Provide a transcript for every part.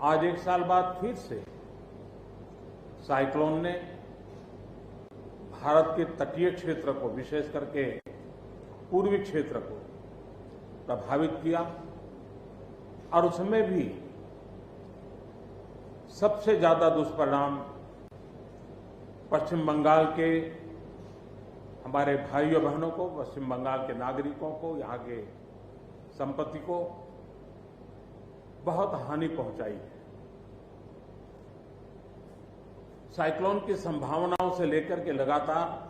आज एक साल बाद फिर से साइक्लोन ने भारत के तटीय क्षेत्र को, विशेष करके पूर्वी क्षेत्र को प्रभावित किया और उसमें भी सबसे ज्यादा दुष्परिणाम पश्चिम बंगाल के हमारे भाइयों बहनों को, पश्चिम बंगाल के नागरिकों को, यहाँ के संपत्ति को बहुत हानि पहुंचाई है। साइक्लोन की संभावनाओं से लेकर के लगातार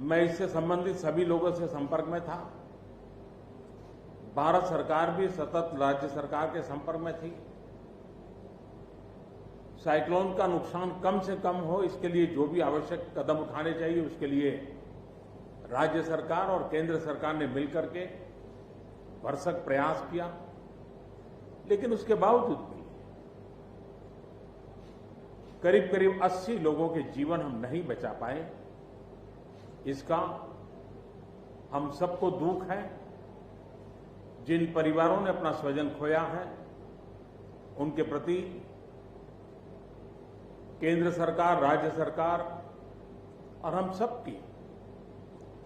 मैं इससे संबंधित सभी लोगों से संपर्क में था। भारत सरकार भी सतत राज्य सरकार के संपर्क में थी। साइक्लोन का नुकसान कम से कम हो, इसके लिए जो भी आवश्यक कदम उठाने चाहिए उसके लिए राज्य सरकार और केंद्र सरकार ने मिलकर के भरसक प्रयास किया। लेकिन उसके बावजूद भी करीब करीब 80 लोगों के जीवन हम नहीं बचा पाए। इसका हम सबको दुख है। जिन परिवारों ने अपना स्वजन खोया है उनके प्रति केंद्र सरकार, राज्य सरकार और हम सबकी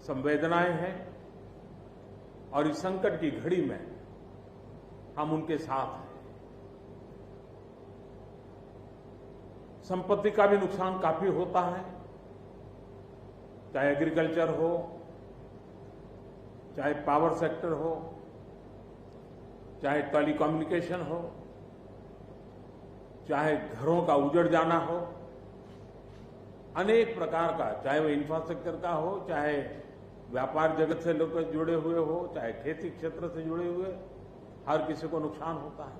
संवेदनाएं हैं और इस संकट की घड़ी में हम उनके साथ हैं। संपत्ति का भी नुकसान काफी होता है, चाहे एग्रीकल्चर हो, चाहे पावर सेक्टर हो, चाहे टेलीकम्युनिकेशन हो, चाहे घरों का उजड़ जाना हो, अनेक प्रकार का, चाहे वो इंफ्रास्ट्रक्चर का हो, चाहे व्यापार जगत से लोग जुड़े हुए हो, चाहे खेती क्षेत्र से जुड़े हुए, हर किसी को नुकसान होता है।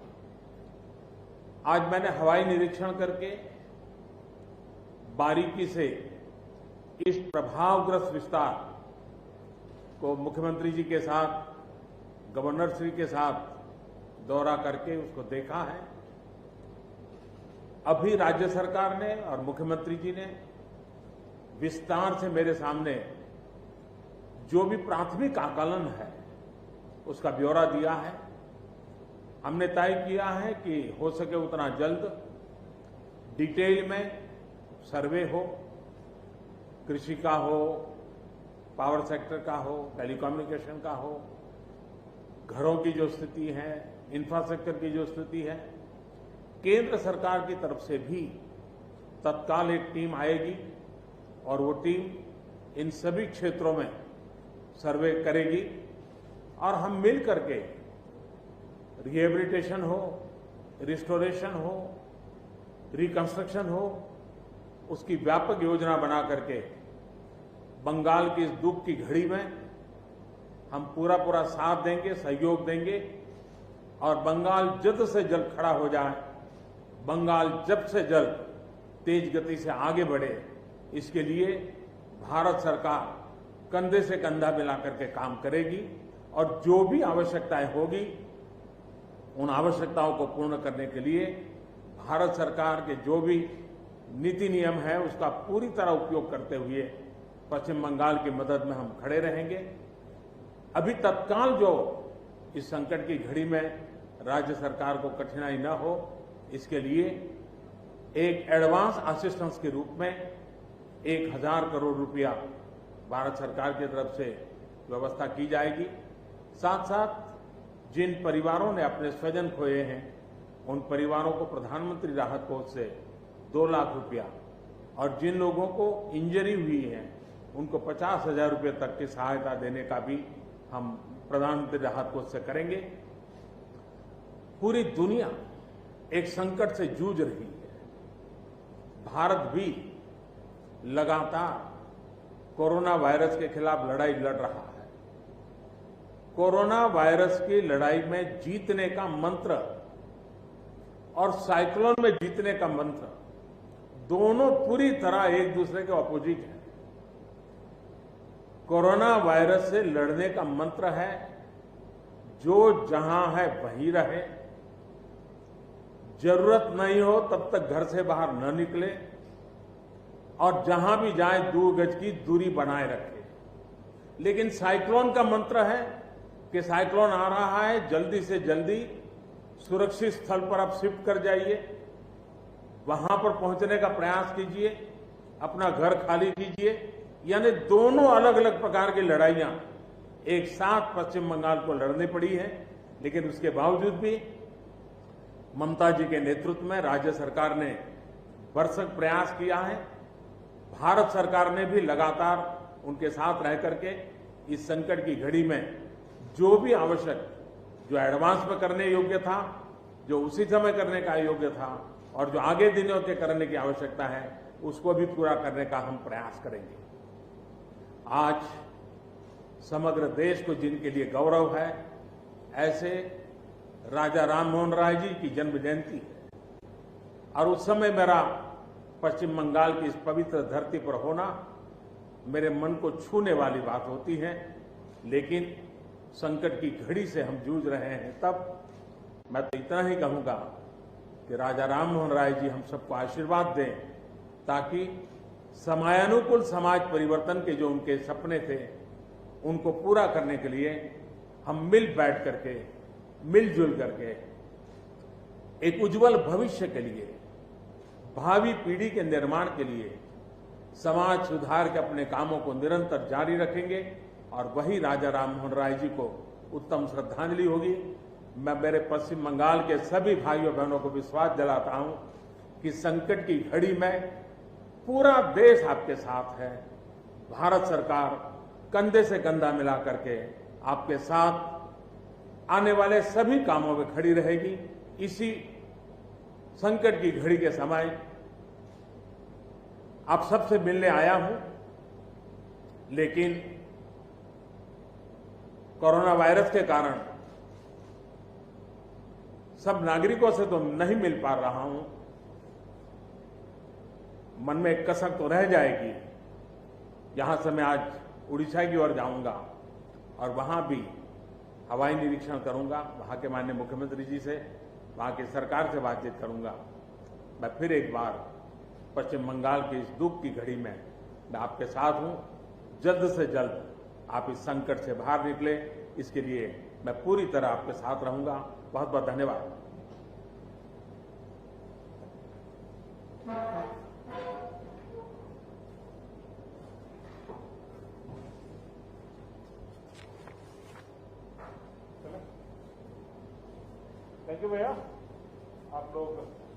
आज मैंने हवाई निरीक्षण करके बारीकी से इस प्रभावग्रस्त विस्तार को मुख्यमंत्री जी के साथ, गवर्नर श्री के साथ दौरा करके उसको देखा है। अभी राज्य सरकार ने और मुख्यमंत्री जी ने विस्तार से मेरे सामने जो भी प्राथमिक आकलन है उसका ब्यौरा दिया है। हमने तय किया है कि हो सके उतना जल्द डिटेल में सर्वे हो, कृषि का हो, पावर सेक्टर का हो, टेलीकम्युनिकेशन का हो, घरों की जो स्थिति है, इंफ्रास्ट्रक्चर की जो स्थिति है। केंद्र सरकार की तरफ से भी तत्काल एक टीम आएगी और वो टीम इन सभी क्षेत्रों में सर्वे करेगी और हम मिल करके रिहेबिलिटेशन हो, रिस्टोरेशन हो, रिकंस्ट्रक्शन हो, उसकी व्यापक योजना बना करके बंगाल की इस दुख की घड़ी में हम पूरा साथ देंगे, सहयोग देंगे और बंगाल जल्द से जल्द खड़ा हो जाए, बंगाल जल्द से जल्द तेज गति से आगे बढ़े, इसके लिए भारत सरकार कंधे से कंधा मिला करके काम करेगी और जो भी आवश्यकताएं होगी उन आवश्यकताओं को पूर्ण करने के लिए भारत सरकार के जो भी नीति नियम है उसका पूरी तरह उपयोग करते हुए पश्चिम बंगाल की मदद में हम खड़े रहेंगे। अभी तत्काल जो इस संकट की घड़ी में राज्य सरकार को कठिनाई न हो, इसके लिए एक एडवांस असिस्टेंस के रूप में 1000 करोड़ रुपया भारत सरकार की तरफ से व्यवस्था की जाएगी। साथ साथ जिन परिवारों ने अपने स्वजन खोए हैं उन परिवारों को प्रधानमंत्री राहत कोष से 2 लाख रुपया और जिन लोगों को इंजरी हुई है उनको 50,000 रुपये तक की सहायता देने का भी हम प्रधानमंत्री राहत कोष से करेंगे। पूरी दुनिया एक संकट से जूझ रही है। भारत भी लगातार कोरोना वायरस के खिलाफ लड़ाई लड़ रहा है। कोरोना वायरस की लड़ाई में जीतने का मंत्र और साइक्लोन में जीतने का मंत्र दोनों पूरी तरह एक दूसरे के ऑपोजिट है। कोरोना वायरस से लड़ने का मंत्र है जो जहां है वहीं रहे, जरूरत नहीं हो तब तक घर से बाहर न निकले और जहां भी जाए 2 गज की दूरी बनाए रखे। लेकिन साइक्लोन का मंत्र है कि साइक्लोन आ रहा है, जल्दी से जल्दी सुरक्षित स्थल पर आप शिफ्ट कर जाइए, वहां पर पहुंचने का प्रयास कीजिए, अपना घर खाली कीजिए। यानी दोनों अलग अलग प्रकार की लड़ाइयां एक साथ पश्चिम बंगाल को लड़नी पड़ी है। लेकिन उसके बावजूद भी ममता जी के नेतृत्व में राज्य सरकार ने भरसक प्रयास किया है। भारत सरकार ने भी लगातार उनके साथ रह करके इस संकट की घड़ी में जो भी आवश्यक, जो एडवांस में करने योग्य था, जो उसी समय करने का योग्य था और जो आगे दिनों के करने की आवश्यकता है, उसको भी पूरा करने का हम प्रयास करेंगे। आज समग्र देश को जिनके लिए गौरव है, ऐसे राजा राममोहन राय जी की जन्म जयंती है और उस समय मेरा पश्चिम बंगाल की इस पवित्र धरती पर होना मेरे मन को छूने वाली बात होती है। लेकिन संकट की घड़ी से हम जूझ रहे हैं, तब मैं तो इतना ही कहूंगा कि राजा राममोहन राय जी हम सबको आशीर्वाद दें, ताकि समयानुकूल समाज परिवर्तन के जो उनके सपने थे, उनको पूरा करने के लिए हम मिल बैठ करके, मिलजुल करके एक उज्जवल भविष्य के लिए, भावी पीढ़ी के निर्माण के लिए समाज सुधार के अपने कामों को निरंतर जारी रखेंगे और वही राजा राममोहन राय जी को उत्तम श्रद्धांजलि होगी। मैं मेरे पश्चिम बंगाल के सभी भाइयों बहनों को विश्वास दिलाता हूं कि संकट की घड़ी में पूरा देश आपके साथ है। भारत सरकार कंधे से कंधा मिला करके आपके साथ आने वाले सभी कामों में खड़ी रहेगी। इसी संकट की घड़ी के समय आप सबसे मिलने आया हूं, लेकिन कोरोना वायरस के कारण सब नागरिकों से तो नहीं मिल पा रहा हूं। मन में एक कसक तो रह जाएगी। यहां से मैं आज उड़ीसा की ओर जाऊंगा और वहां भी हवाई निरीक्षण करूंगा, वहां के माननीय मुख्यमंत्री जी से, वहां की सरकार से बातचीत करूंगा। मैं फिर एक बार पश्चिम बंगाल की इस दुख की घड़ी में मैं आपके साथ हूं। जल्द से जल्द आप इस संकट से बाहर निकले, इसके लिए मैं पूरी तरह आपके साथ रहूंगा। बहुत बहुत धन्यवाद। थैंक यू भैया। आप लोग